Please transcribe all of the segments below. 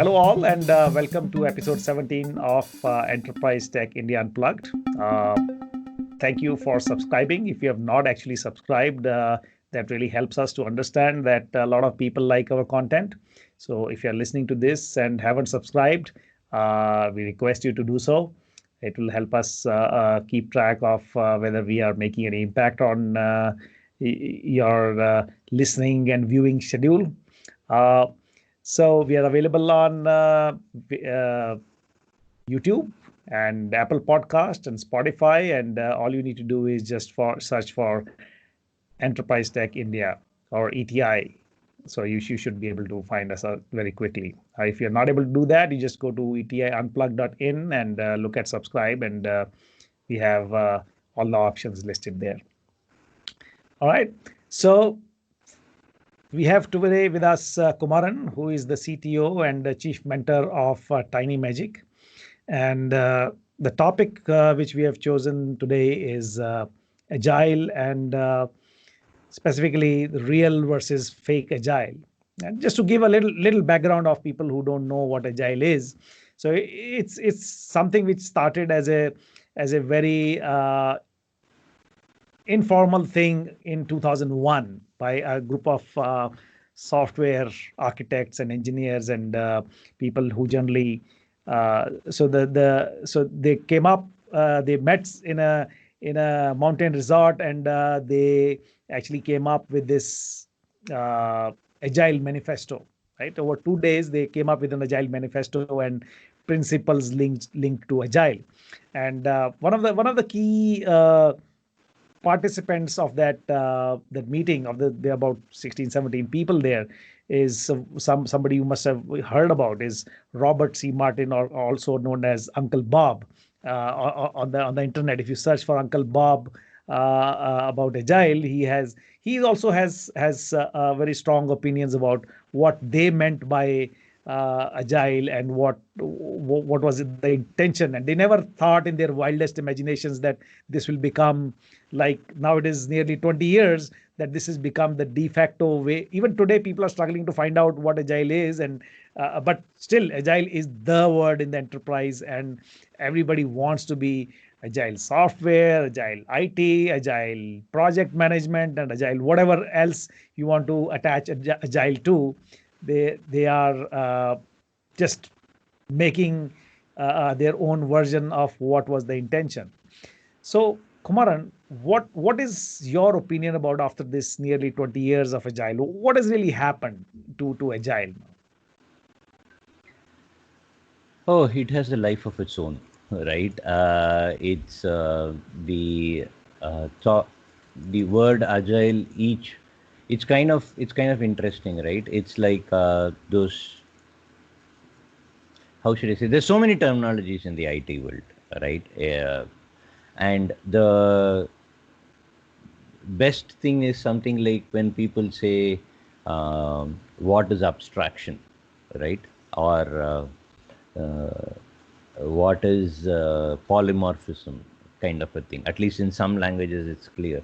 Hello, all, and welcome to episode 17 of Enterprise Tech India Unplugged. Thank you for subscribing. If you have not actually subscribed, that really helps us to understand that a lot of people like our content. So, if you're listening to this and haven't subscribed, we request you to do so. It will help us keep track of whether we are making any impact on your listening and viewing schedule. Uh, so we are available on YouTube and Apple Podcast and Spotify, and all you need to do is just search for Enterprise Tech India or ETI. So you should be able to find us very quickly. If you're not able to do that, you just go to etiunplug.in and look at subscribe, and we have all the options listed there. All right. So we have today with us Kumaran, who is the CTO and the chief mentor of Tiny Magic. And the topic which we have chosen today is agile and specifically the real versus fake agile. And just to give a little background of people who don't know what agile is, so it's something which started as a very informal thing in 2001 by a group of software architects and engineers and people who generally so they came up, they met in a mountain resort, and they actually came up with this agile manifesto. Right, over 2 days they came up with an agile manifesto and principles linked to agile. And one of the key participants of that meeting, of the about 16-17 people there, is somebody you must have heard about, is Robert C. Martin, or also known as Uncle Bob, on the internet. If you search for Uncle Bob about agile, he also has very strong opinions about what they meant by agile and what was the intention. And they never thought in their wildest imaginations that this will become, like now it is nearly 20 years that this has become the de facto way. Even today people are struggling to find out what agile is, and but still agile is the word in the enterprise, and everybody wants to be agile software, agile IT, agile project management, and agile whatever else you want to attach agile to. They are just making their own version of what was the intention. So Kumaran, what is your opinion about, after this nearly 20 years of agile, what has really happened to agile? Oh, it has a life of its own, right? It's the the word agile. It's kind of interesting, right? It's like those. How should I say? There's so many terminologies in the IT world, right? And the best thing is something like when people say, "What is abstraction," right? Or what is polymorphism, kind of a thing. At least in some languages it's clear.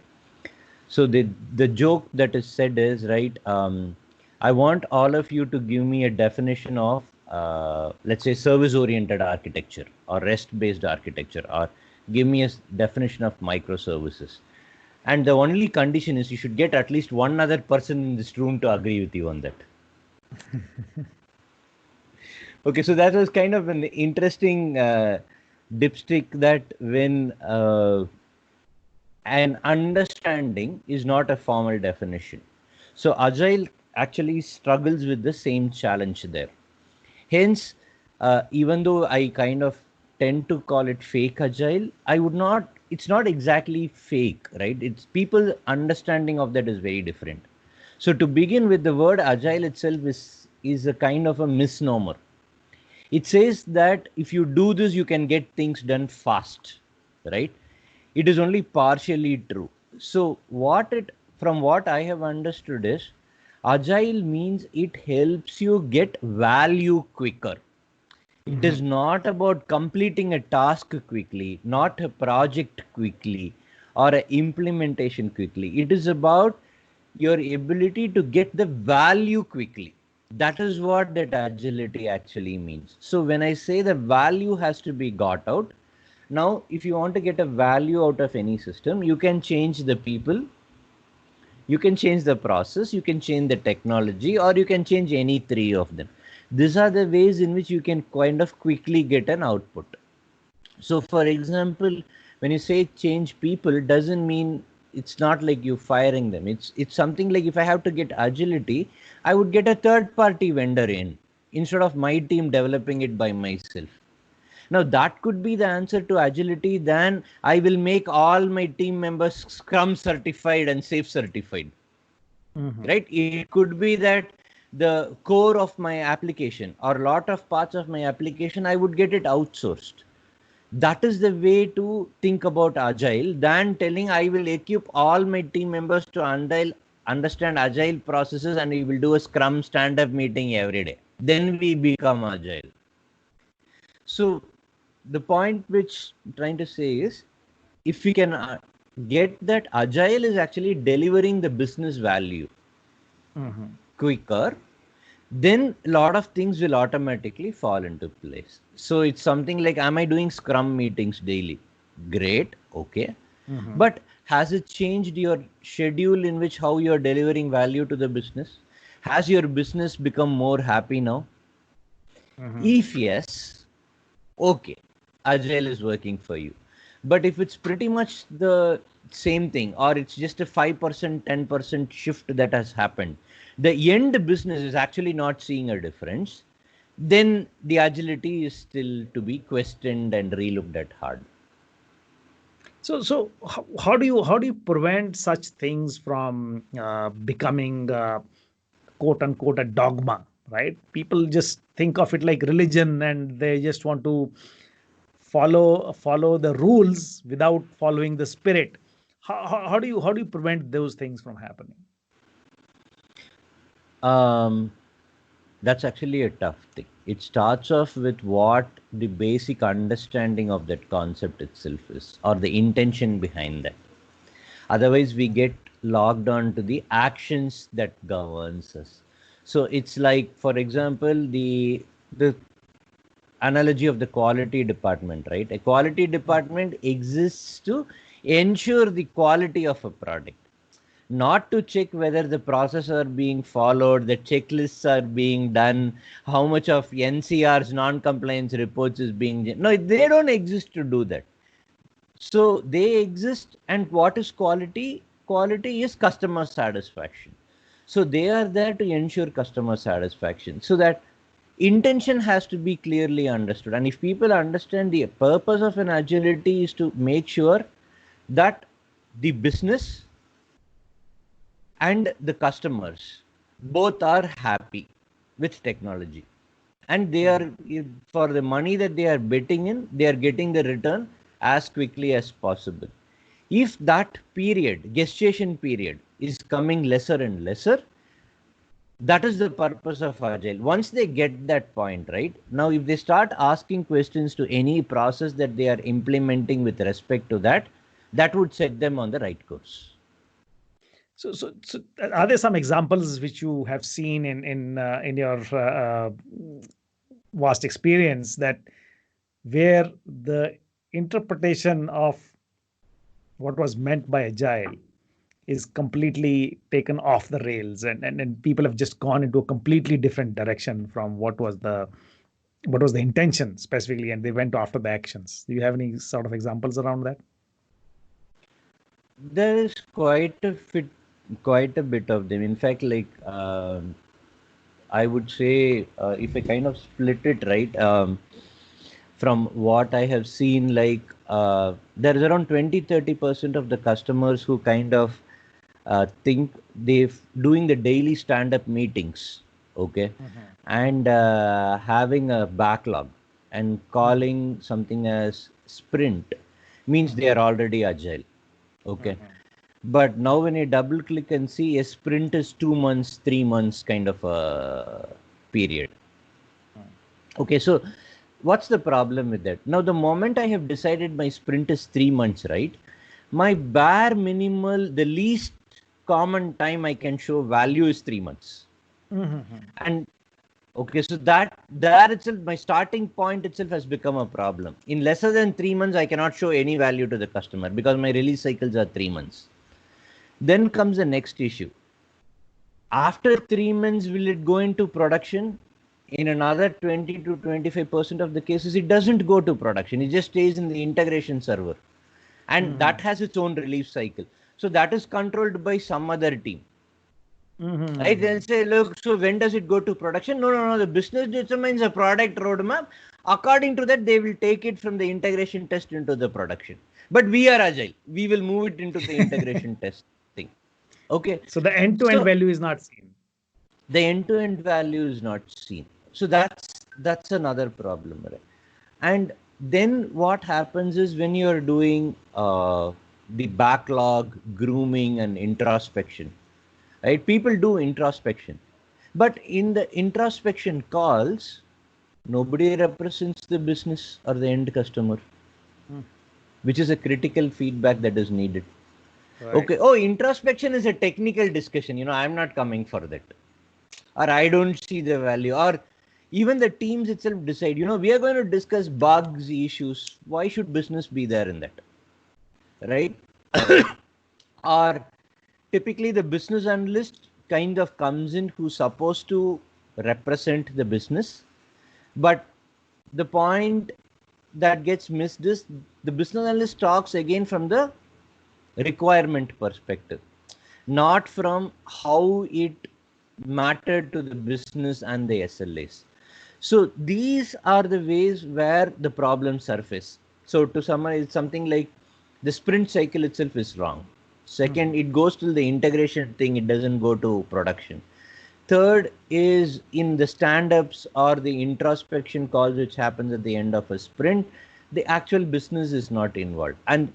So the joke that is said is, right, I want all of you to give me a definition of let's say service oriented architecture or REST based architecture, or give me a definition of microservices. And the only condition is you should get at least one other person in this room to agree with you on that. Okay, so that was kind of an interesting dipstick, that when an understanding is not a formal definition. So Agile actually struggles with the same challenge there. Hence, even though I kind of tend to call it fake Agile, it's not exactly fake, right? It's people understanding of that is very different. So to begin with, the word Agile itself is a kind of a misnomer. It says that if you do this, you can get things done fast, right? It is only partially true. So from what I have understood is, agile means it helps you get value quicker. It is not about completing a task quickly, not a project quickly, or an implementation quickly. It is about your ability to get the value quickly. That is what that agility actually means. So when I say the value has to be got out, now if you want to get a value out of any system, you can change the people, you can change the process, you can change the technology, or you can change any three of them. These are the ways in which you can kind of quickly get an output. So for example, when you say change people, doesn't mean, it's not like you firing them. It's something like, if I have to get agility, I would get a third party vendor in instead of my team developing it by myself. Now that could be the answer to agility. Then I will make all my team members Scrum certified and Safe certified. Right? It could be that the core of my application or a lot of parts of my application, I would get it outsourced. That is the way to think about agile, than telling I will equip all my team members to understand agile processes and we will do a Scrum stand-up meeting every day. Then we become agile. So the point which I'm trying to say is, if we can get that agile is actually delivering the business value quicker, then a lot of things will automatically fall into place. So it's something like, am I doing Scrum meetings daily? Great, okay. But has it changed your schedule in which how you're delivering value to the business? Has your business become more happy now? If yes, okay, agile is working for you. But if it's pretty much the same thing, or it's just a 5%, 10% shift that has happened, the end business is actually not seeing a difference, then the agility is still to be questioned and relooked at hard. So how do you prevent such things from becoming quote unquote a dogma, right? People just think of it like religion, and they just want to follow the rules without following the spirit. How do you prevent those things from happening? That's actually a tough thing. It starts off with what the basic understanding of that concept itself is, or the intention behind that. Otherwise we get logged on to the actions that governs us. So it's like, for example, the analogy of the quality department, right? A quality department exists to ensure the quality of a product, not to check whether the processes are being followed, the checklists are being done, how much of NCR's non-compliance reports is being. No, they don't exist to do that. So they exist, and what is quality? Quality is customer satisfaction. So they are there to ensure customer satisfaction. So that intention has to be clearly understood. And if people understand the purpose of an agility is to make sure that the business and the customers both are happy with technology, and they are, for the money that they are betting in, they are getting the return as quickly as possible. If that period, gestation period, is coming lesser and lesser, that is the purpose of agile. Once they get that point, right, now if they start asking questions to any process that they are implementing with respect to that, that would set them on the right course. So are there some examples which you have seen in your vast experience, that where the interpretation of what was meant by agile is completely taken off the rails, and people have just gone into a completely different direction from what was the intention specifically, and they went after the actions? Do you have any sort of examples around that? There is quite a bit of them. In fact, like I would say, if I kind of split it, right, from what I have seen, like there is around 20-30% of the customers who kind of think they doing the daily stand-up meetings, okay, and having a backlog and calling something as sprint means they are already agile, okay. But now when you double click and see, a sprint is 2 months, 3 months kind of a period. Okay, so what's the problem with that? Now, the moment I have decided my sprint is 3 months, right? My bare minimal, the least common time I can show value is 3 months. And Okay, so that there itself, my starting point itself has become a problem. In lesser than 3 months, I cannot show any value to the customer because my release cycles are 3 months. Then comes the next issue. After 3 months, will it go into production? In another 20 to 25% of the cases, it doesn't go to production. It just stays in the integration server. And that has its own release cycle. So that is controlled by some other team. Right? They'll say, look, so when does it go to production? No. The business determines a product roadmap. According to that, they will take it from the integration test into the production. But we are agile. We will move it into the integration testing. Okay. So the end-to-end value is not seen. The end-to-end value is not seen. So that's another problem, right? And then what happens is when you're doing the backlog, grooming, and introspection, right? People do introspection, but in the introspection calls, nobody represents the business or the end customer, which is a critical feedback that is needed. Right. Okay. Oh, introspection is a technical discussion. I'm not coming for that. Or I don't see the value. Or even the teams itself decide, we are going to discuss bugs, issues. Why should business be there in that? Right? Or typically the business analyst kind of comes in who's supposed to represent the business. But the point that gets missed is the business analyst talks again from the requirement perspective, not from how it mattered to the business and the SLAs. So these are the ways where the problems surface. So to summarize, it's something like the sprint cycle itself is wrong. Second, it goes to the integration thing. It doesn't go to production. Third is in the stand-ups or the introspection calls, which happens at the end of a sprint, the actual business is not involved. And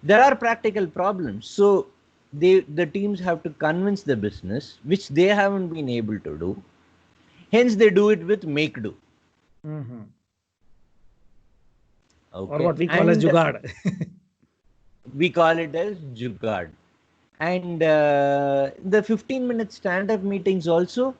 there are practical problems. So the teams have to convince the business, which they haven't been able to do. Hence, they do it with make do. Okay. Or what we call as jugaad. We call it as jugaad. And the 15-minute stand-up meetings also,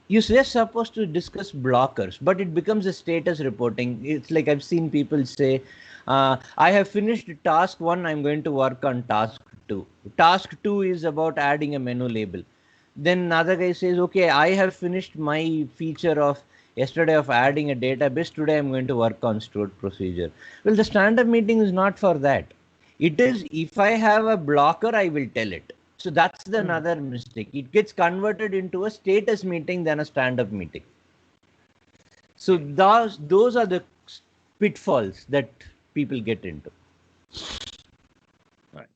you're just supposed to discuss blockers, but it becomes a status reporting. It's like I've seen people say, I have finished task 1, I'm going to work on task 2. Task 2 is about adding a menu label. Then another guy says, okay, I have finished my feature of yesterday of adding a database. Today I'm going to work on stored procedure. Well, the stand-up meeting is not for that. It is, if I have a blocker, I will tell it. So that's another mistake. It gets converted into a status meeting than a stand-up meeting. So those are the pitfalls that people get into. Right.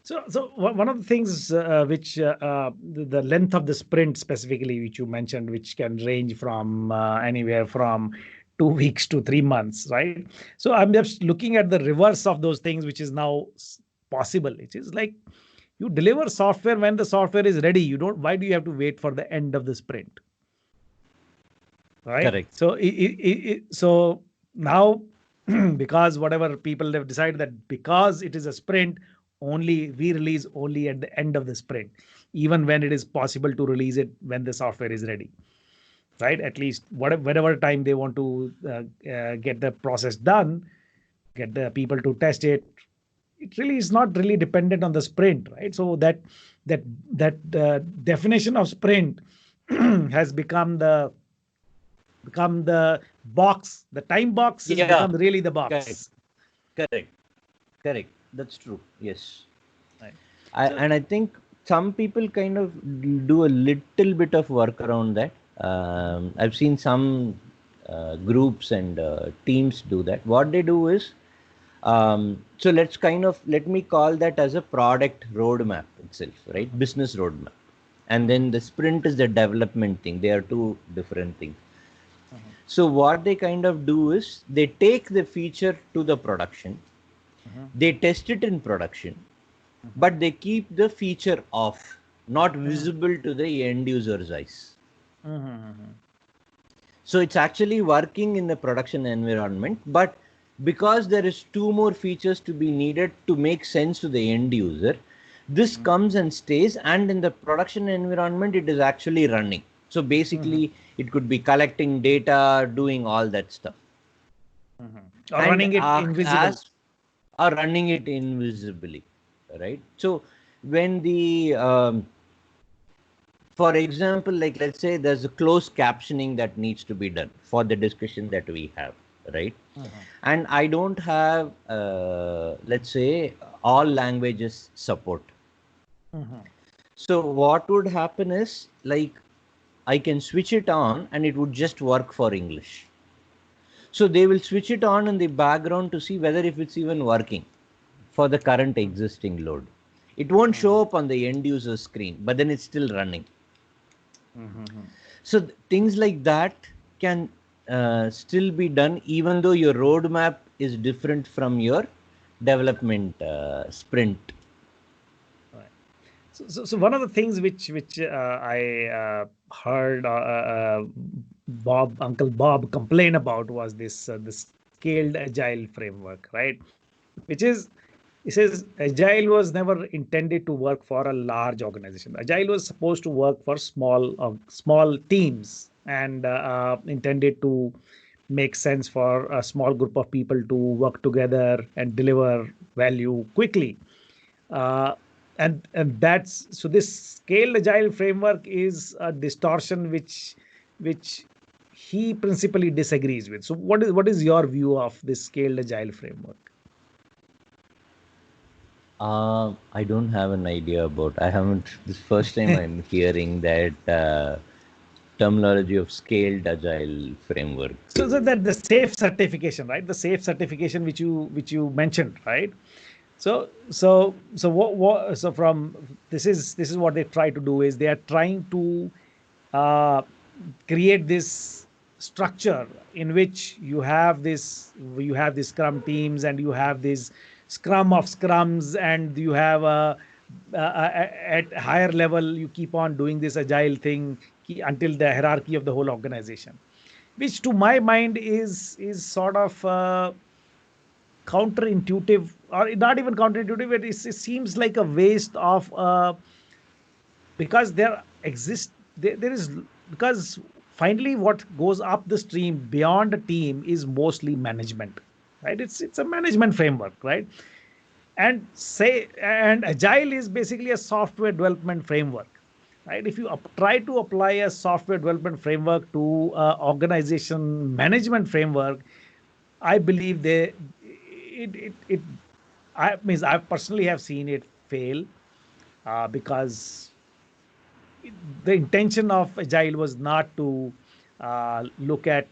So one of the things which the length of the sprint specifically, which you mentioned, which can range from anywhere from 2 weeks to 3 months, right? So I'm just looking at the reverse of those things, which is now possible. It is like you deliver software when the software is ready. Why do you have to wait for the end of the sprint? Right. Correct. So so now, because whatever people have decided that because it is a sprint, we release only at the end of the sprint, even when it is possible to release it when the software is ready. Right? At least whatever time they want to get the process done, get the people to test it. It really is not really dependent on the sprint, right? So that definition of sprint has become the box. The time box has become really the box. Correct. That's true. Yes. Right. I think some people kind of do a little bit of work around that. I've seen some groups and teams do that. What they do is, so let me call that as a product roadmap itself, right? Business roadmap. And then the sprint is the development thing. They are two different things. So what they kind of do is they take the feature to the production, they test it in production, but they keep the feature off, not visible to the end user's eyes. So it's actually working in the production environment, but because there is 2 more features to be needed to make sense to the end user, this comes and stays, and in the production environment, it is actually running. So basically, it could be collecting data, doing all that stuff, Or and running it invisible. as are running it invisibly, right? So when the for example, like let's say there's a closed captioning that needs to be done for the discussion that we have, right? And I don't have let's say all languages support. So what would happen is, like, I can switch it on and it would just work for English. So they will switch it on in the background to see whether if it's even working for the current existing load. It won't show up on the end user screen, but then it's still running. So things like that can still be done even though your roadmap is different from your development sprint. So one of the things which I heard Uncle Bob complain about was this scaled agile framework, right? Which is, he says, agile was never intended to work for a large organization. Agile was supposed to work for small teams, and intended to make sense for a small group of people to work together and deliver value quickly. Uh, and that's so this scaled agile framework is a distortion which he principally disagrees with. So what is your view of this scaled agile framework? I don't have an idea about. I haven't. This first time I'm hearing that terminology of scaled agile framework. So that the safe certification, right? The safe certification which you mentioned, right? So from this is what they try to do, is they are trying to uh, create this structure in which you have these scrum teams, and you have this scrum of scrums, and you have at higher level you keep on doing this agile thing until the hierarchy of the whole organization, which to my mind is sort of counterintuitive, or not even counterintuitive. It seems like a waste of because there is, because finally what goes up the stream beyond a team is mostly management, right? It's a management framework, right? And agile is basically a software development framework, right? If you try to apply a software development framework to organization management framework, I believe it I means I personally have seen it fail, because the intention of agile was not to look at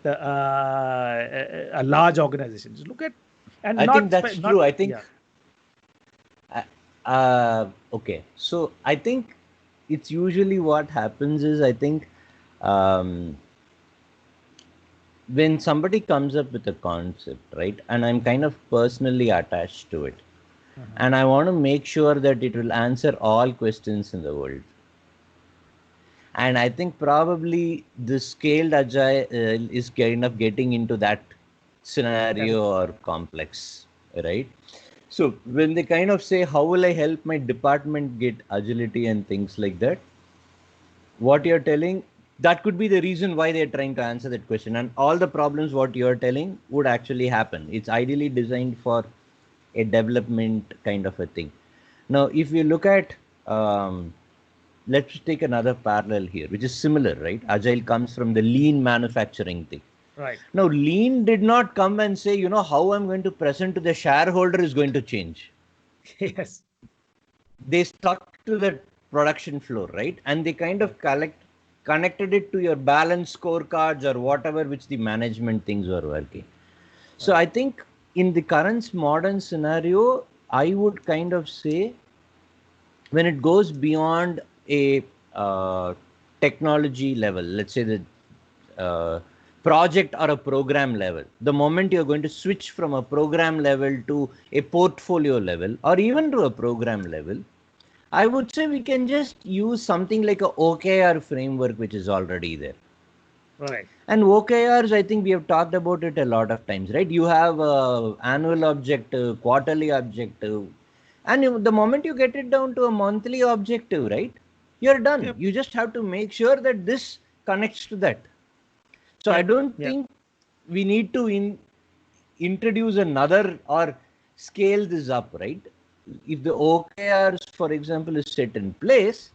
a large organization. Just look at, and I think not that's not true. I think yeah. okay. So I think it's usually what happens is, I think um, when somebody comes up with a concept, right, and I'm kind of personally attached to it, and I want to make sure that it will answer all questions in the world. And I think probably the scaled agile is kind of getting into that scenario or complex, right? So when they kind of say, how will I help my department get agility and things like that, what you're telling, that could be the reason why they're trying to answer that question. And all the problems what you're telling would actually happen. It's ideally designed for a development kind of a thing. Now, if you look at, let's take another parallel here, which is similar, right? Agile comes from the lean manufacturing thing. Right. Now, lean did not come and say, how I'm going to present to the shareholder is going to change. Yes. They stuck to the production floor, right? And they kind of connected it to your balance scorecards or whatever, which the management things were working. So I think in the current modern scenario, I would kind of say, when it goes beyond a technology level, let's say the project or a program level, the moment you're going to switch from a program level to a portfolio level or even to a program level, I would say we can just use something like a OKR framework, which is already there. Right. And OKRs, I think we have talked about it a lot of times, right? You have annual objective, quarterly objective, and the moment you get it down to a monthly objective, right? you're done. Yep. You just have to make sure that this connects to that. So I Yep. don't Yep. think we need to introduce another or scale this up, right? If the OKRs, for example, is set in place,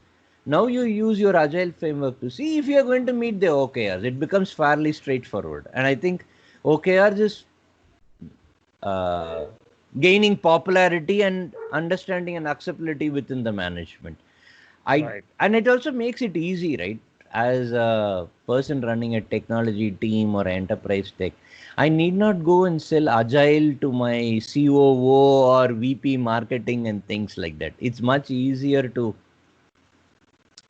now you use your agile framework to see if you're going to meet the OKRs. It becomes fairly straightforward. And I think OKRs is uh, gaining popularity and understanding and acceptability within the management. Right. And it also makes it easy, right? As a person running a technology team or enterprise tech, I need not go and sell agile to my COO or VP marketing and things like that. It's much easier to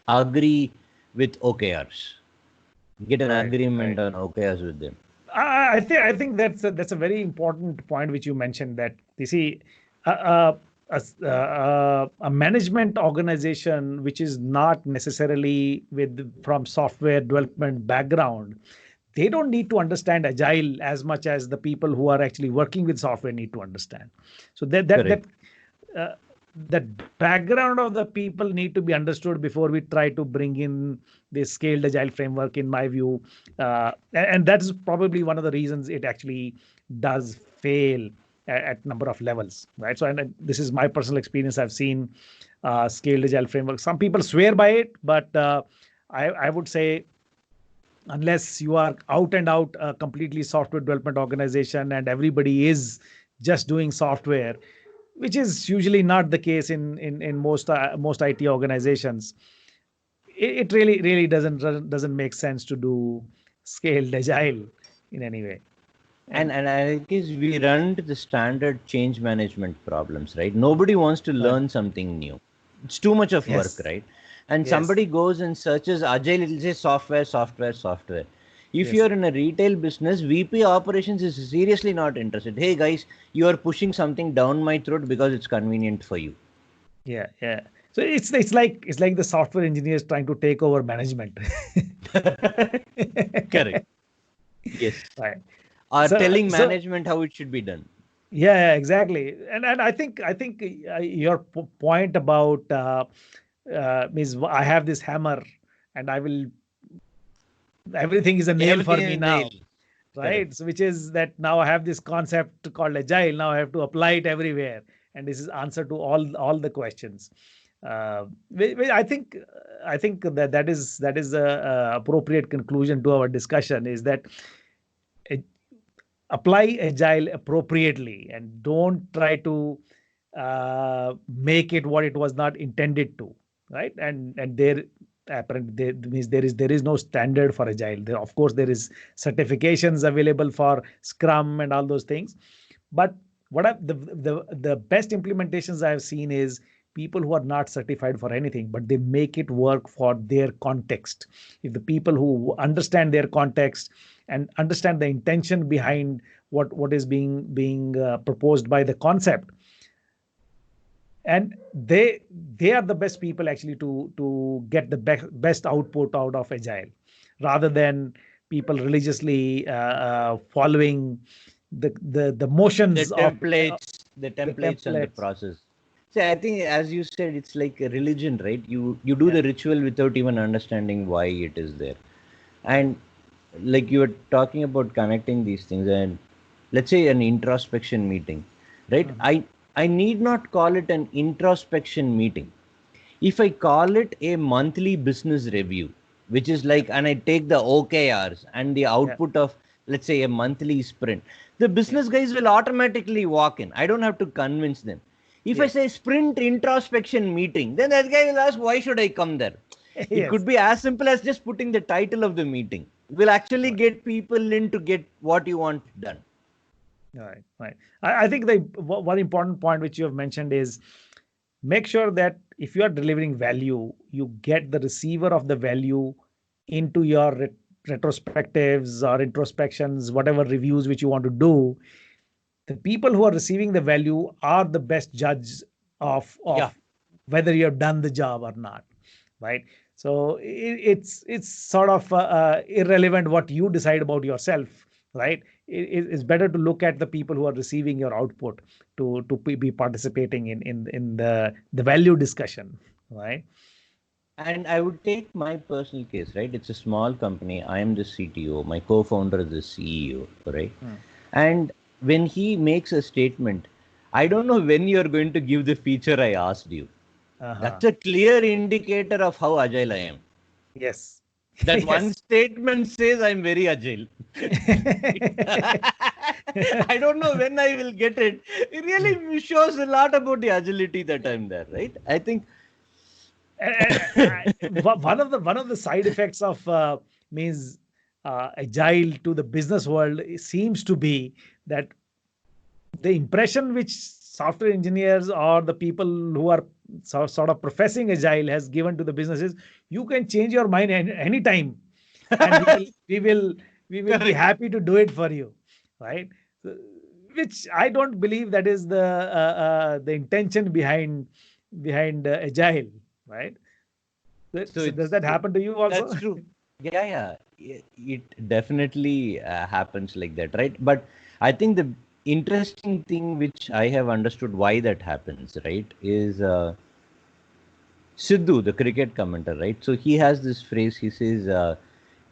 agree with OKRs, get an Right. agreement Right. on OKRs with them. I think that's a very important point which you mentioned, that you see a management organization which is not necessarily from software development background, they don't need to understand agile as much as the people who are actually working with software need to understand. So Correct. uh, that background of the people need to be understood before we try to bring in this scaled agile framework, in my view. And that is probably one of the reasons it actually does fail at number of levels, right? So, and this is my personal experience. I've seen scaled agile framework. Some people swear by it, but I would say, unless you are out and out a completely software development organization and everybody is just doing software, which is usually not the case in most IT organizations, it really doesn't make sense to do scaled agile in any way. And And I guess we run into the standard change management problems, right? Nobody wants to right. learn something new. It's too much of work, Yes. right? And Yes. somebody goes and searches agile, it'll say software, software, software. If Yes. you're in a retail business, VP operations is seriously not interested. Hey guys, you are pushing something down my throat because it's convenient for you. Yeah. Yeah. So it's like the software engineers trying to take over management. Correct. Yes. Right. Or telling So management how it should be done. yeah, exactly. And I think your point about is I have this hammer and I will everything is a nail for Everything me is nail. now, Correct. right? So which is that now I have this concept called agile. Now I have to apply it everywhere, and this is answer to all the questions. I think that is a appropriate conclusion to our discussion, is that apply agile appropriately and don't try to make it what it was not intended to, right? And there apparently means there is no standard for agile. Of course there is certifications available for scrum and all those things, but the best implementations I've seen is people who are not certified for anything, but they make it work for their context. If the people who understand their context and understand the intention behind what is being proposed by the concept, and they are the best people actually to get the best output out of agile, rather than people religiously following the the motions of templates the the templates and the templates. process. See, I think as you said, it's like a religion, right? You do Yeah. the ritual without even understanding why it is there. And like you were talking about connecting these things, and let's say an introspection meeting, right? Mhm. I need not call it an introspection meeting. If I call it a monthly business review, which is Yeah. like, and I take the OKRs and the Yeah. output of, let's say, a monthly sprint, the Yes. business guys will automatically walk in. I don't have to convince them. If I Yes. say sprint introspection meeting, then that guy will ask, why should I come there? It Yes. could be as simple as just putting the title of the meeting. Will actually Right. get people in to get what you want done. Right. Right. I think the one important point which you have mentioned is, make sure that if you are delivering value, you get the receiver of the value into your retrospectives or introspections, whatever reviews which you want to do. The people who are receiving the value are the best judge of Yeah, whether you have done the job or not, right? So it's sort of irrelevant what you decide about yourself, right? It's better to look at the people who are receiving your output to be participating in the value discussion, right? And I would take my personal case, right? It's a small company. I am the CTO. My co-founder is the CEO, right? Hmm. And when he makes a statement, I don't know when you're going to give the feature I asked you. Uh-huh. That's a clear indicator of how agile I am. Yes. That one Yes. statement says I'm very agile. I don't know when I will get it. It really shows a lot about the agility that I'm there, right? I think. One of the side effects of means agile to the business world seems to be that the impression which software engineers or the people who are sort of professing agile has given to the businesses, you can change your mind anytime, and we will be Correct. happy to do it for you, right? So, which I don't believe that is the intention behind agile, right? So So does it's that happen to you also? that's true. Yeah, yeah. It definitely happens like that, right? But I think the interesting thing which I have understood why that happens, right, is Sidhu, the cricket commentator, right? So he has this phrase. He says,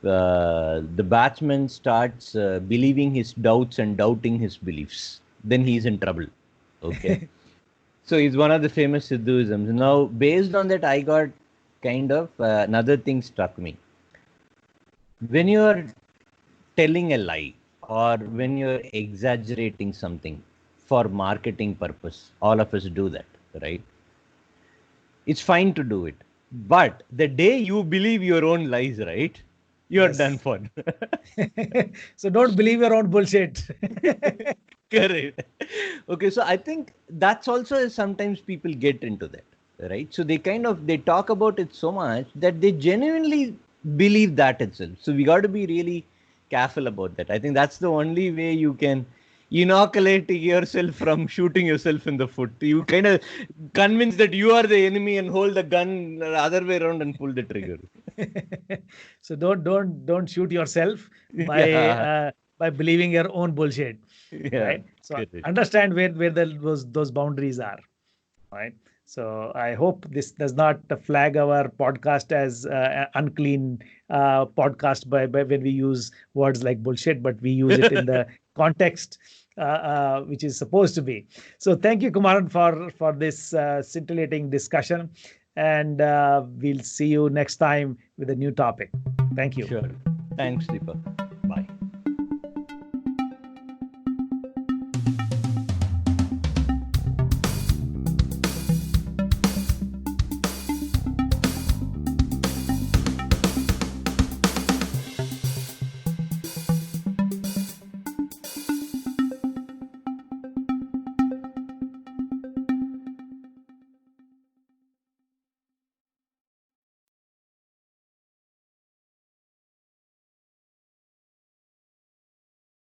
"The batsman starts believing his doubts and doubting his beliefs. Then he's in trouble." Okay. So it's one of the famous Sidhuisms. Now, based on that, I got kind of another thing struck me. When you're telling a lie or when you're exaggerating something for marketing purpose, all of us do that, right? It's fine to do it. But the day you believe your own lies, right? You're done Yes. for. So don't believe your own bullshit. Correct. Okay, so I think that's also sometimes people get into that, right? So they kind of they talk about it so much that they genuinely believe that itself. So we got to be really careful about that. I think that's the only way you can inoculate yourself from shooting yourself in the foot. You kind of convince that you are the enemy and hold the gun the other way around and pull the trigger. So don't shoot yourself by Yeah, uh, by believing your own bullshit, yeah, right? So correct. understand where those boundaries are, right? So I hope this does not flag our podcast as unclean podcast by when we use words like bullshit, but we use it in the context which is supposed to be. So thank you, Kumaran, for this scintillating discussion, and we'll see you next time with a new topic. Thank you. Sure. Thanks, Deepak.